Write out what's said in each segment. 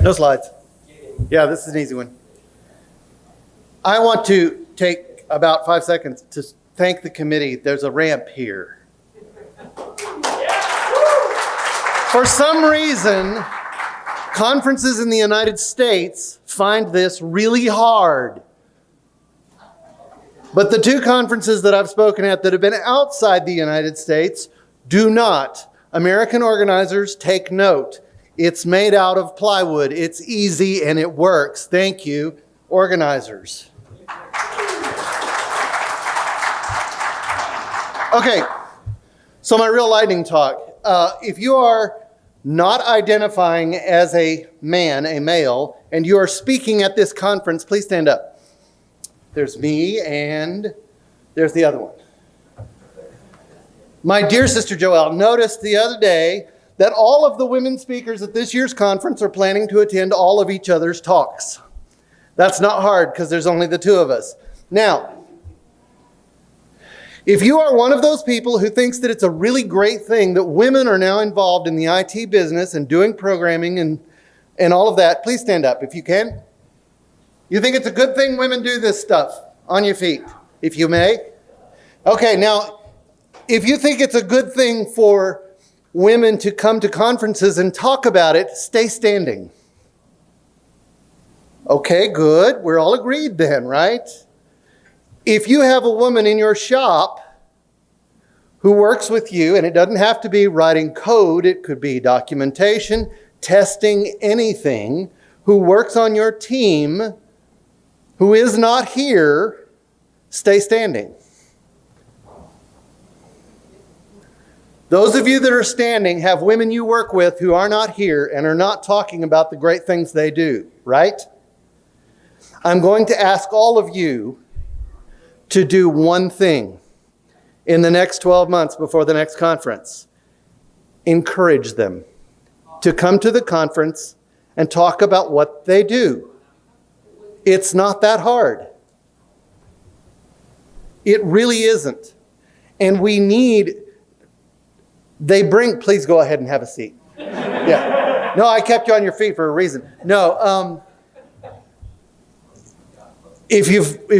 No slides. Yeah, this is an easy one. I want to take about 5 seconds to thank the committee. There's a ramp here. For some reason, conferences in the United States find this really hard. But the two conferences that I've spoken at that have been outside the United States do not. American organizers, take note. It's made out of plywood. It's easy and it works. Thank you, organizers. Okay, so my real lightning talk. If you are not identifying as a man, a male, and you are speaking at this conference, please stand up. There's me and there's the other one. My dear sister Joelle noticed the other day that all of the women speakers at this year's conference are planning to attend all of each other's talks. That's not hard because there's only the two of us. Now, if you are one of those people who thinks that it's a really great thing that women are now involved in the IT business and doing programming and all of that, please stand up if you can. You think it's a good thing women do this stuff? On your feet, if you may. Okay, now, if you think it's a good thing for women to come to conferences and talk about it, stay standing. Okay, good. We're all agreed then, right? If you have a woman in your shop who works with you, and it doesn't have to be writing code, it could be documentation, testing, anything, who works on your team, who is not here, stay standing. Those of you that are standing have women you work with who are not here and are not talking about the great things they do, right? I'm going to ask all of you to do one thing in the next 12 months before the next conference. Encourage them to come to the conference and talk about what they do. It's not that hard. It really isn't. And we need, please go ahead and have a seat. Yeah. No, I kept you on your feet for a reason. No, if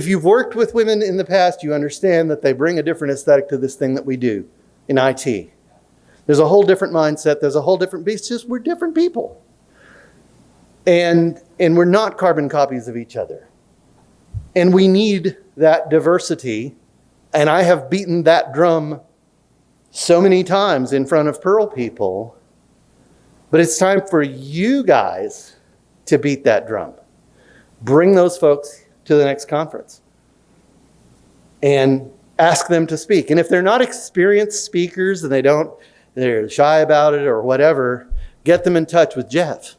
you've worked with women in the past, you understand that they bring a different aesthetic to this thing that we do in IT. There's a whole different mindset. There's a whole different beast. It's just we're different people. And we're not carbon copies of each other. And we need that diversity. And I have beaten that drum so many times in front of Perl people. But it's time for you guys to beat that drum. Bring those folks to the next conference and ask them to speak. And if they're not experienced speakers and they're shy about it or whatever, get them in touch with Jeff.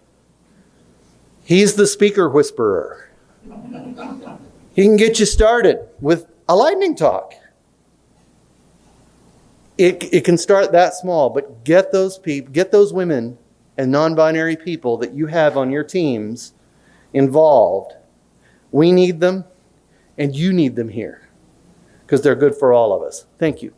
He's the speaker whisperer. He can get you started with a lightning talk. It can start that small, but get those women and non-binary people that you have on your teams involved. We need them, and you need them here, because they're good for all of us. Thank you.